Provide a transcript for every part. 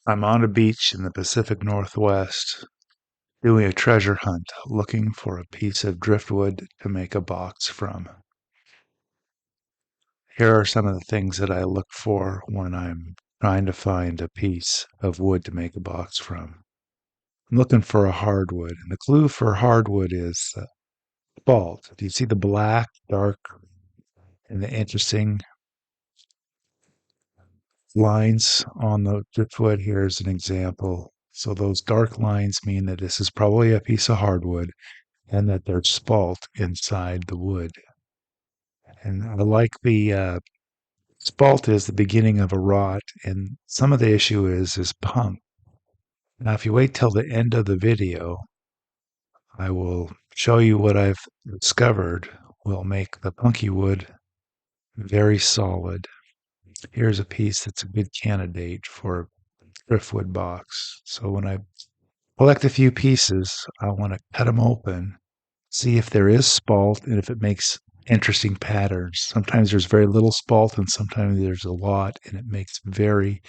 I'm on a beach in the Pacific Northwest doing a treasure hunt, looking for a piece of driftwood to make a box from. Here are some of the things that I look for when I'm trying to find a piece of wood to make a box from. I'm looking for a hardwood, and the clue for hardwood is spalt. Do you see the black, dark, and the interesting lines on the driftwood? Here's an example. So those dark lines mean that this is probably a piece of hardwood and that there's spalt inside the wood. And I like the spalt is the beginning of a rot, and some of the issue is punk. Now, if you wait till the end of the video, I will show you what I've discovered will make the punky wood very solid. Here's a piece that's a good candidate for a driftwood box. So when I collect a few pieces, I want to cut them open, see if there is spalt and if it makes interesting patterns. Sometimes there's very little spalt and sometimes there's a lot, and it makes very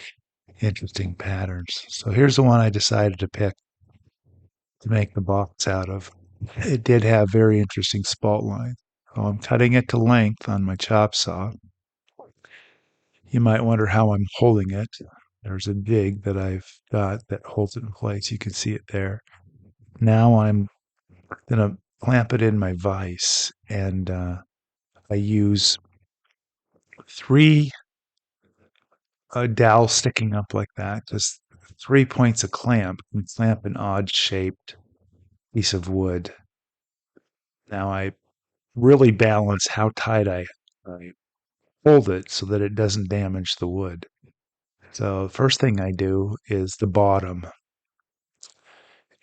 interesting patterns. So here's the one I decided to pick to make the box out of. It did have very interesting spalt lines. So I'm cutting it to length on my chop saw. You might wonder how I'm holding it. There's a jig that I've got that holds it in place. You can see it there. Now I'm going to clamp it in my vise, and I use three dowels sticking up like that, just 3 points of clamp, and clamp an odd shaped piece of wood. Now I really balance how tight I hold it so that it doesn't damage the wood. So the first thing I do is the bottom,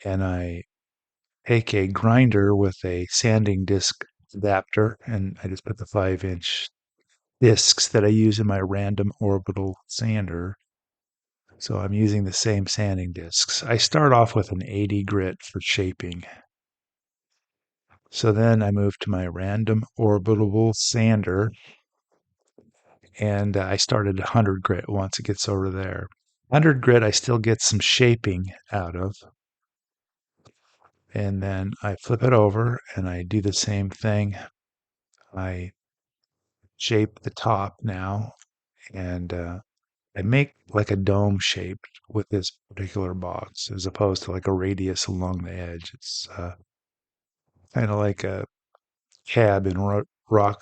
and I take a grinder with a sanding disc adapter, and I just put the 5-inch discs that I use in my random orbital sander. So I'm using the same sanding discs. I start off with an 80 grit for shaping. So then I move to my random orbital sander, and I start at 100 grit once it gets over there. 100 grit I still get some shaping out of. And then I flip it over and I do the same thing. I shape the top now, and I make like a dome shape with this particular box as opposed to like a radius along the edge. It's kind of like a cab in rock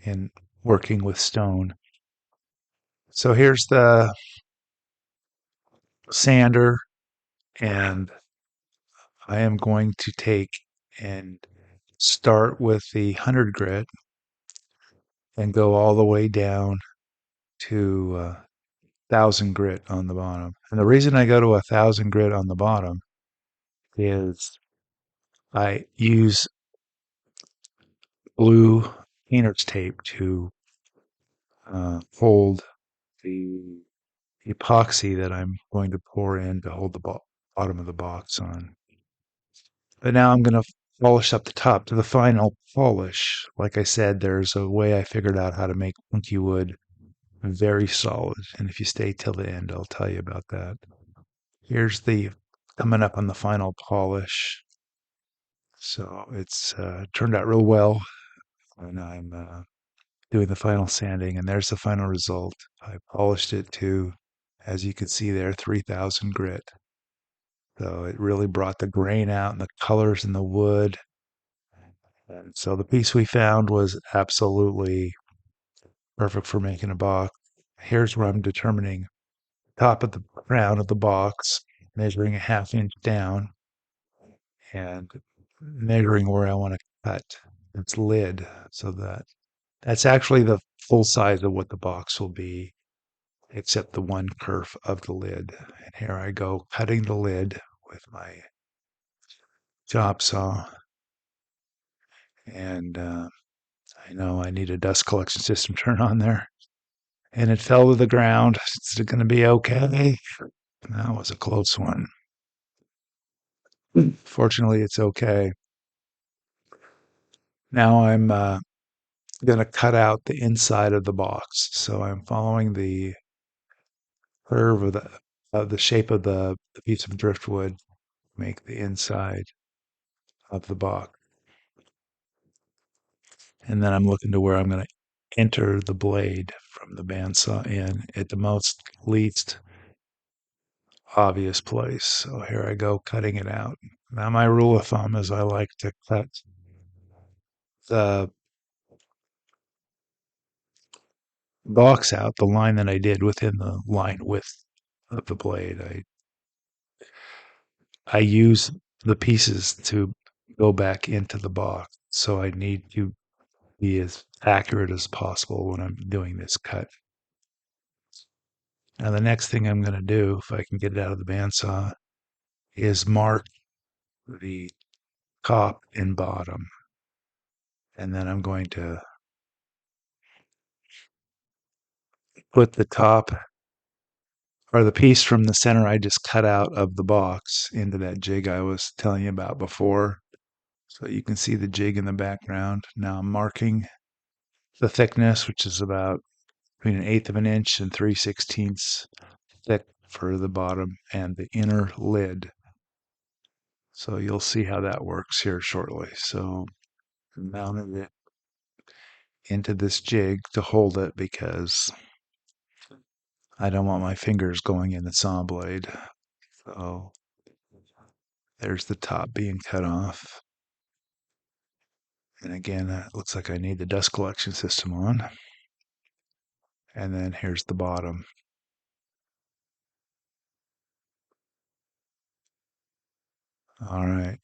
and working with stone. So here's the sander, and I am going to take and start with the 100 grit and go all the way down to 1,000 grit on the bottom. And the reason I go to 1,000 grit on the bottom is I use blue painter's tape to hold the epoxy that I'm going to pour in to hold the bottom of the box on. But now I'm going to polish up the top to the final polish. Like I said, there's a way I figured out how to make punky wood very solid. And if you stay till the end, I'll tell you about that. Here's the coming up on the final polish. So it's turned out real well. And I'm doing the final sanding, and there's the final result. I polished it to, as you can see there, 3,000 grit. So it really brought the grain out and the colors in the wood. And so the piece we found was absolutely perfect for making a box. Here's where I'm determining top of the crown of the box, measuring a 1/2 inch down, and measuring where I want to cut its lid, so that that's actually the full size of what the box will be, except the one kerf of the lid. And here I go cutting the lid with my chop saw. And I know I need a dust collection system turned on there. And it fell to the ground. Is it going to be okay? That was a close one. Fortunately, it's okay. Now I'm going to cut out the inside of the box. So I'm following the curve of the the shape of the piece of driftwood make the inside of the box. And then I'm looking to where I'm going to enter the blade from the bandsaw in at the most least obvious place. So here I go cutting it out. Now my rule of thumb is I like to cut the box out, the line that I did within the line width of the blade. I use the pieces to go back into the box. So I need to be as accurate as possible when I'm doing this cut. Now the next thing I'm going to do, if I can get it out of the bandsaw, is mark the top and bottom. And then I'm going to put the top or the piece from the center I just cut out of the box into that jig I was telling you about before. So you can see the jig in the background. Now I'm marking the thickness, which is about between an eighth of an inch and 3/16 thick for the bottom and the inner lid. So you'll see how that works here shortly. So mounted it into this jig to hold it because I don't want my fingers going in the saw blade. So there's the top being cut off. And again, it looks like I need the dust collection system on. And then here's the bottom. All right.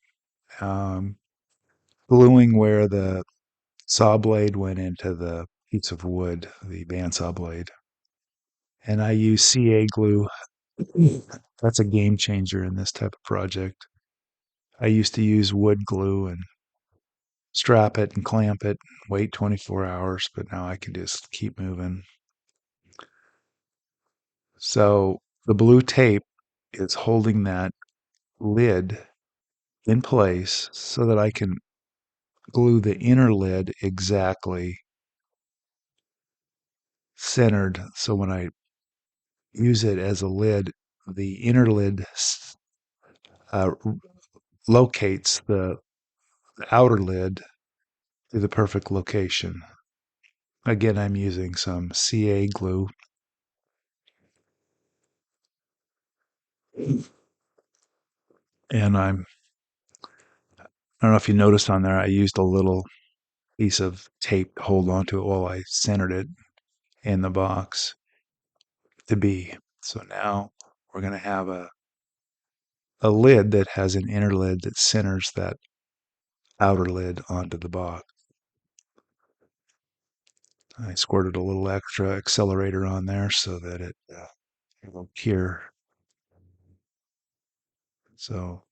Um, Gluing where the saw blade went into the piece of wood, the bandsaw blade. And I use CA glue. That's a game changer in this type of project. I used to use wood glue and strap it and clamp it, wait 24 hours, but now I can just keep moving. So the blue tape is holding that lid in place so that I can glue the inner lid exactly centered. So when I use it as a lid, the inner lid uh, locates the outer lid to the perfect location. Again, I'm using some CA glue. And I don't know if you noticed on there, I used a little piece of tape to hold onto it while I centered it in the box to be. So now we're going to have a lid that has an inner lid that centers that outer lid onto the box. I squirted a little extra accelerator on there so that it will cure. So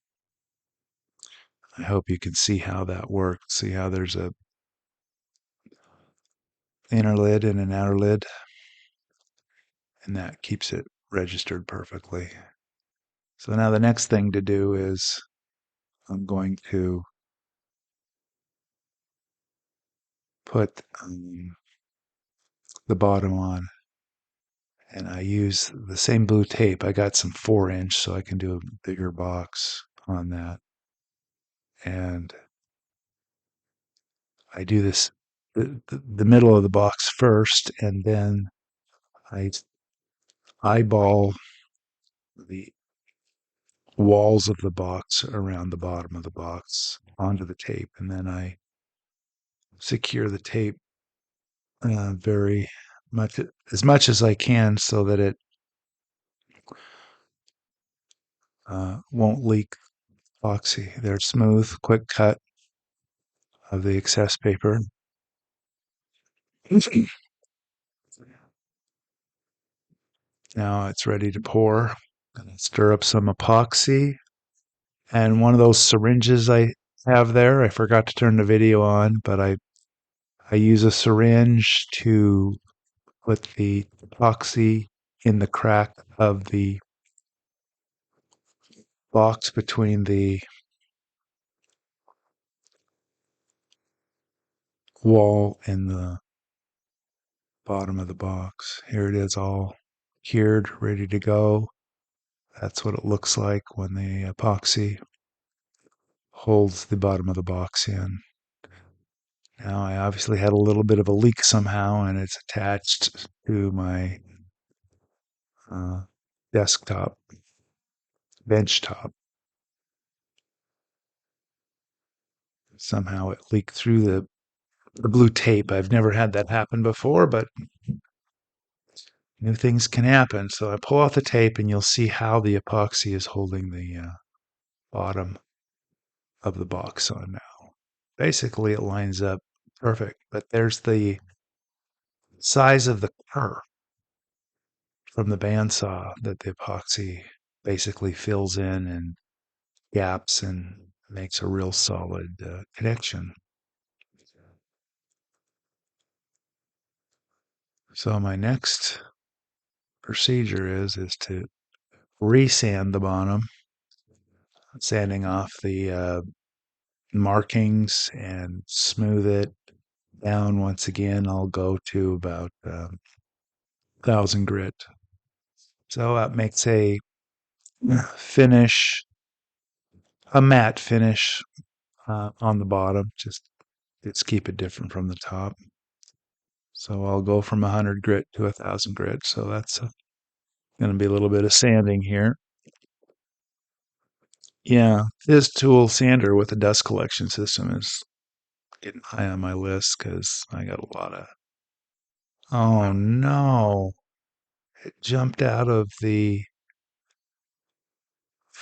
I hope you can see how that works. See how there's a inner lid and an outer lid, and that keeps it registered perfectly. So now the next thing to do is I'm going to put the bottom on, and I use the same blue tape. I got some 4-inch so I can do a bigger box on that. And I do this the middle of the box first, and then I eyeball the walls of the box around the bottom of the box onto the tape, and then I secure the tape very much as much as I can so that it won't leak epoxy. They're smooth, quick cut of the excess paper. Now it's ready to pour. Gonna stir up some epoxy. And one of those syringes I have there, I forgot to turn the video on, but I use a syringe to put the epoxy in the crack of the box between the wall and the bottom of the box. Here it is all cured, ready to go. That's what it looks like when the epoxy holds the bottom of the box in. Now, I obviously had a little bit of a leak somehow, and it's attached to my uh, desktop, bench top. Somehow it leaked through the blue tape. I've never had that happen before, but new things can happen. So I pull out the tape, and you'll see how the epoxy is holding the bottom of the box on now. Basically, it lines up perfect, but there's the size of the curve from the bandsaw that the epoxy basically fills in and gaps and makes a real solid connection. So my next procedure is to resand the bottom, sanding off the markings and smooth it down. Once again, I'll go to about 1,000 grit. So that makes finish, a matte finish on the bottom. Just keep it different from the top. So I'll go from 100 grit to 1,000 grit. So that's going to be a little bit of sanding here. Yeah, this tool sander with a dust collection system is getting high on my list because I got a lot of. Oh no! It jumped out of the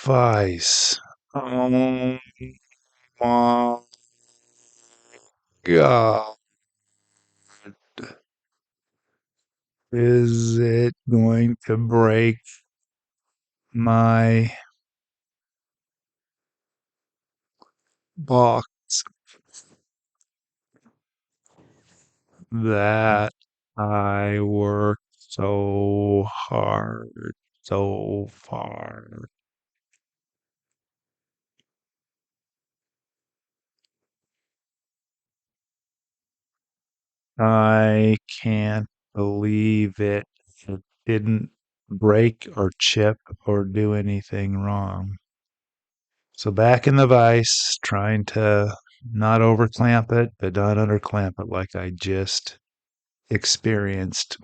vise. Oh my God! Is it going to break my box that I worked so hard, so far? I can't believe it. It didn't break or chip or do anything wrong. So back in the vise, trying to not over clamp it, but not under clamp it like I just experienced.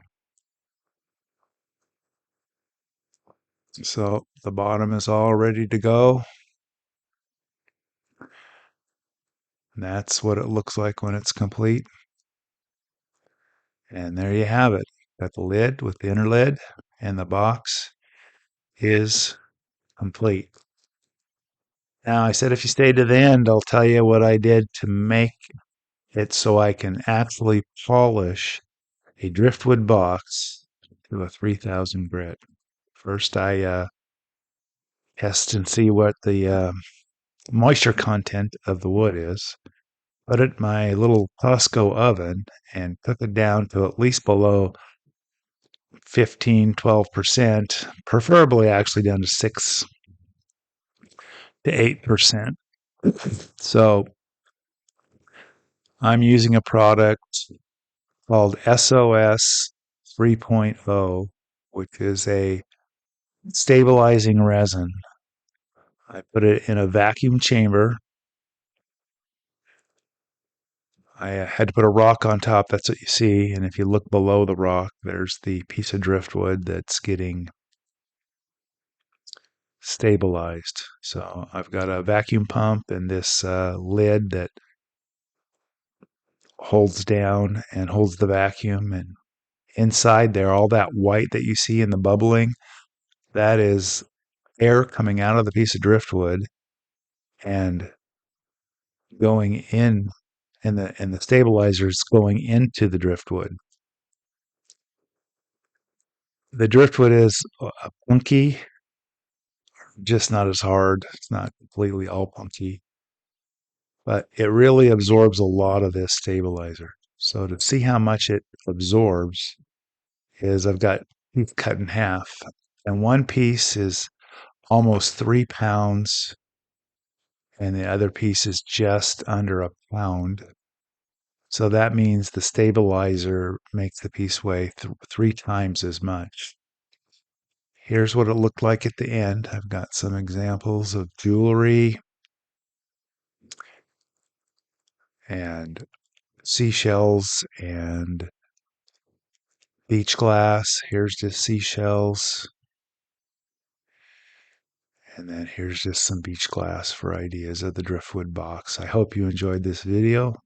So the bottom is all ready to go. And that's what it looks like when it's complete. And there you have it. Got the lid with the inner lid, and the box is complete. Now, I said if you stay to the end, I'll tell you what I did to make it so I can actually polish a driftwood box to a 3,000 grit. First, I test and see what the moisture content of the wood is. Put it in my little Costco oven and cook it down to at least below 15, 12%, preferably actually down to 6 to 8%. So I'm using a product called SOS 3.0, which is a stabilizing resin. I put it in a vacuum chamber. I had to put a rock on top. That's what you see. And if you look below the rock, there's the piece of driftwood that's getting stabilized. So I've got a vacuum pump and this lid that holds down and holds the vacuum. And inside there, all that white that you see in the bubbling, that is air coming out of the piece of driftwood and going in, and the stabilizers going into the driftwood. The driftwood is punky, just not as hard. It's not completely all punky, but it really absorbs a lot of this stabilizer. So to see how much it absorbs is I've got it cut in half, and one piece is almost 3 pounds, and the other piece is just under a pound. So that means the stabilizer makes the piece weigh 3 times as much. Here's what it looked like at the end. I've got some examples of jewelry and seashells and beach glass. Here's just seashells. And then here's just some beach glass for ideas of the Driftwood box. I hope you enjoyed this video.